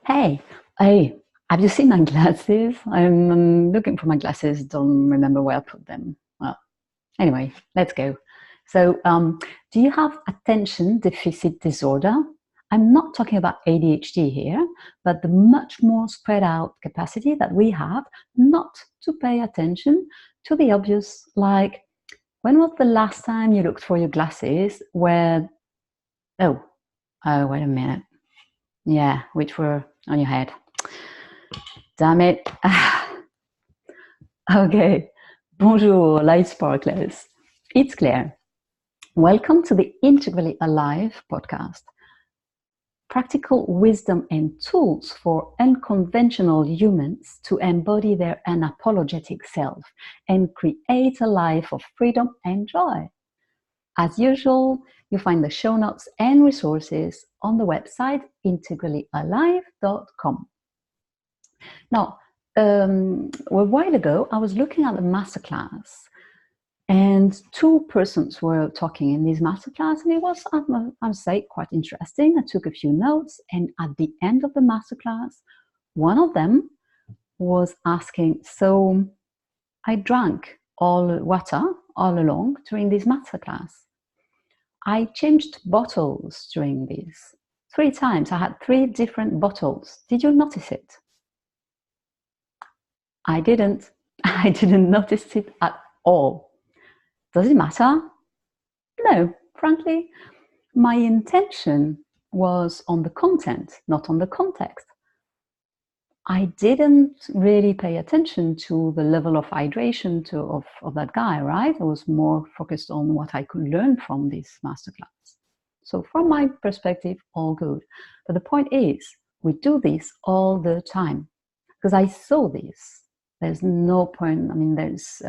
Hey, hey, have you seen my glasses? I'm looking for my glasses, don't remember where I put them. Well, anyway, let's go. So, do you have attention deficit disorder? I'm not talking about ADHD here, but the much more spread out capacity that we have not to pay attention to the obvious, like when was the last time you looked for your glasses where, oh, oh, wait a minute. Yeah, which were on your head. Damn it. Okay. Bonjour, light sparklers. It's Claire. Welcome to the Integrally Alive podcast. Practical wisdom and tools for unconventional humans to embody their unapologetic self and create a life of freedom and joy. As usual, you find the show notes and resources on the website integrallyalive.com. Now, a while ago, I was looking at a masterclass, and two persons were talking in this masterclass, and it was, I would say, quite interesting. I took a few notes, and at the end of the masterclass, one of them was asking, so I drank all water all along during this masterclass. I changed bottles during this 3 times. I had 3 different bottles. Did you notice it? I didn't. I didn't notice it at all. Does it matter? No, frankly, my intention was on the content, not on the context. I didn't really pay attention to the level of hydration of that guy, right? I was more focused on what I could learn from this masterclass. So from my perspective, all good. But the point is, we do this all the time because I saw this. There's no point, there's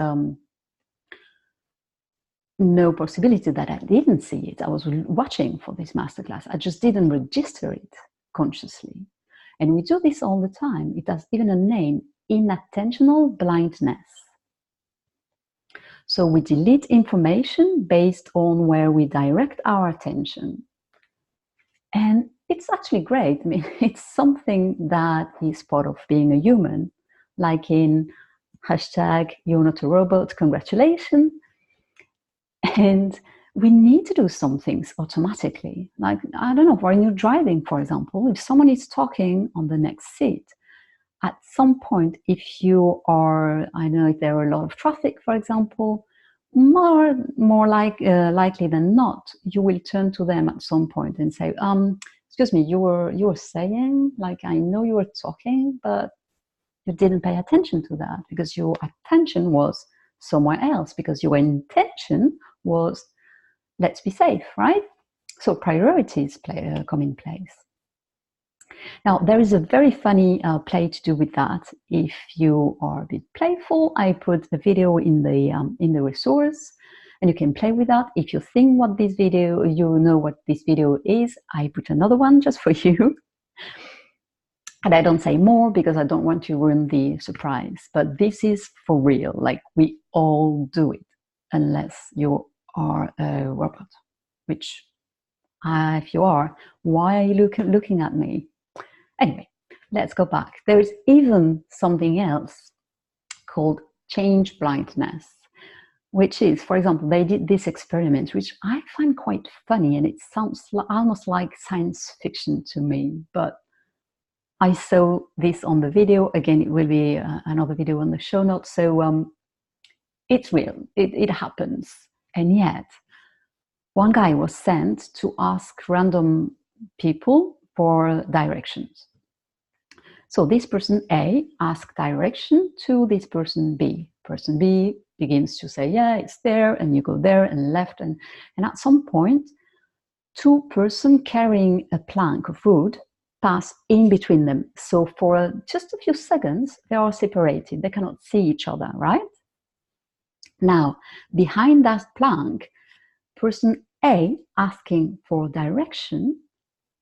no possibility that I didn't see it. I was watching for this masterclass. I just didn't register it consciously. And we do this all the time. It has even a name, Inatentional blindness. So we delete information based on where we direct our attention. And it's actually great. It's something that is part of being a human, like in hashtag you're not a robot, congratulations. And we need to do some things automatically. Like, I don't know, when you're driving, for example, if someone is talking on the next seat, at some point, if you are, I don't know, if there are a lot of traffic, for example, more likely than not, you will turn to them at some point and say, excuse me, you were saying, like, I know you were talking, but you didn't pay attention to that because your attention was somewhere else, because your intention was, let's be safe, right? So priorities come in place. Now, there is a very funny play to do with that. If you are a bit playful, I put a video in the resource, and you can play with that. If you think what this video, you know what this video is, I put another one just for you. And I don't say more because I don't want to ruin the surprise. But this is for real. Like, we all do it, unless you are a robot. Which, if you are, why are you looking at me? Anyway, let's go back. There is even something else called change blindness, which is, for example, they did this experiment, which I find quite funny, and it sounds almost like science fiction to me, but I saw this on the video. Again, it will be another video on the show notes. So it's real. It happens. And yet, one guy was sent to ask random people for directions. So this person A asked direction to this person B. Person B begins to say, yeah, it's there, and you go there and left. And at some point, 2 persons carrying a plank of wood pass in between them. So for just a few seconds, they are separated. They cannot see each other, right? Now, behind that plank, person A asking for direction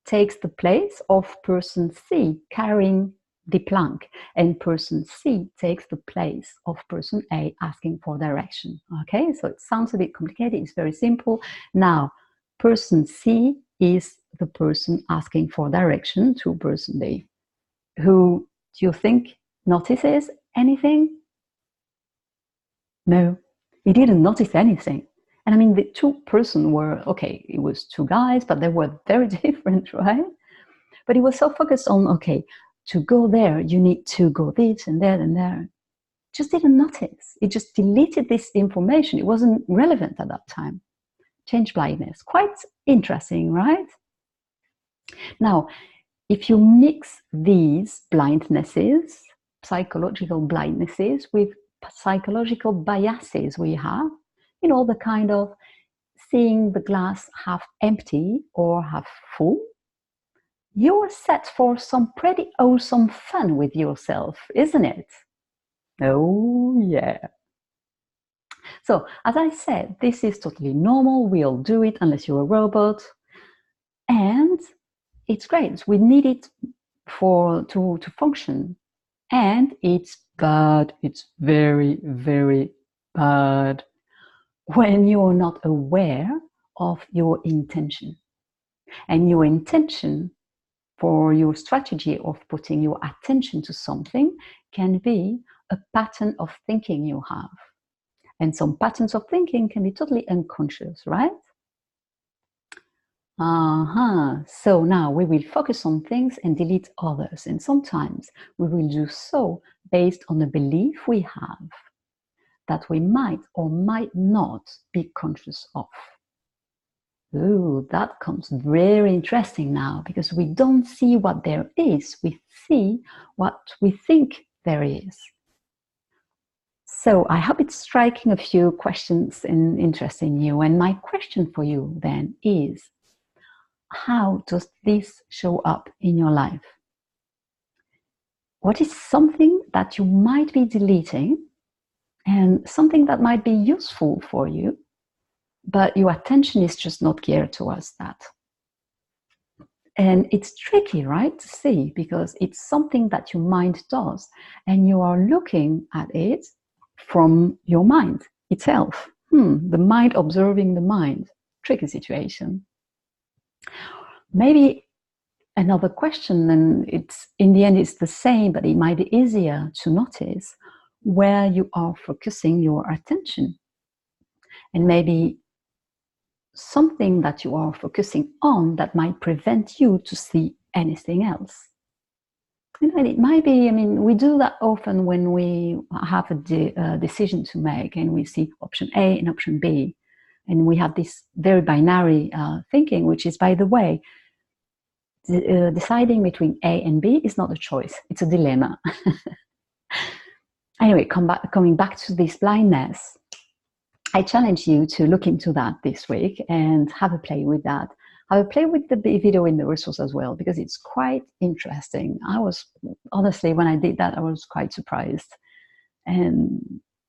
takes the place of person C carrying the plank, and person C takes the place of person A asking for direction. Okay, so it sounds a bit complicated. It's very simple. Now, person C is the person asking for direction to person B. who do you think notices anything? No, he didn't notice anything. And I mean, the two person were, okay, it was two guys, but they were very different, right? But he was so focused on, okay, to go there, you need to go this and that and there. Just didn't notice. It just deleted this information. It wasn't relevant at that time. Change blindness. Quite interesting, right? Now, if you mix these blindnesses, psychological blindnesses, with psychological biases we have, you know, the kind of seeing the glass half empty or half full, you're set for some pretty awesome fun with yourself, isn't it? Oh, yeah. So, as I said, this is totally normal. We all do it unless you're a robot. And it's great. We need it to function. And it's bad. It's very, very bad when you're not aware of your intention. And your intention for your strategy of putting your attention to something can be a pattern of thinking you have. And some patterns of thinking can be totally unconscious, right? So now we will focus on things and delete others. And sometimes we will do so based on a belief we have that we might or might not be conscious of. Ooh, that comes very interesting now, because we don't see what there is, we see what we think there is. So I hope it's striking a few questions and interesting you. And my question for you then is, how does this show up in your life? What is something that you might be deleting and something that might be useful for you, but your attention is just not geared towards that? And it's tricky, right, to see, because it's something that your mind does, and you are looking at it from your mind itself. The mind observing the mind. Tricky situation. Maybe another question, and it's in the end it's the same, but it might be easier to notice where you are focusing your attention. And maybe something that you are focusing on that might prevent you to see anything else. And it might be, I mean, we do that often when we have a decision to make and we see option A and option B. And we have this very binary thinking, which is, by the way, deciding between A and B is not a choice, it's a dilemma. Anyway, coming back to this blindness, I challenge you to look into that this week and have a play with that. Have a play with the video in the resource as well, because it's quite interesting. I was, honestly, when I did that, I was quite surprised. And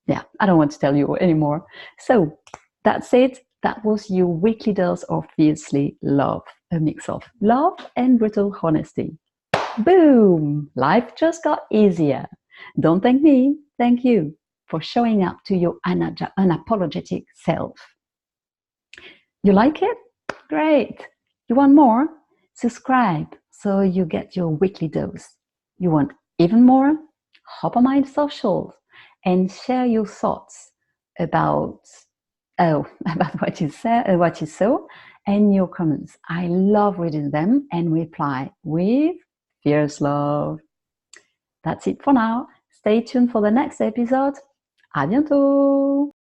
yeah, I don't want to tell you anymore. So that's it. That was your weekly dose of Fiercely Love, a mix of love and brutal honesty. Boom! Life just got easier. Don't thank me, thank you for showing up to your unapologetic self. You like it? Great. You want more? Subscribe so you get your weekly dose. You want even more? Hop on my socials and share your thoughts about what you said, what you saw, and your comments. I love reading them and reply with fierce love. That's it for now. Stay tuned for the next episode. À bientôt!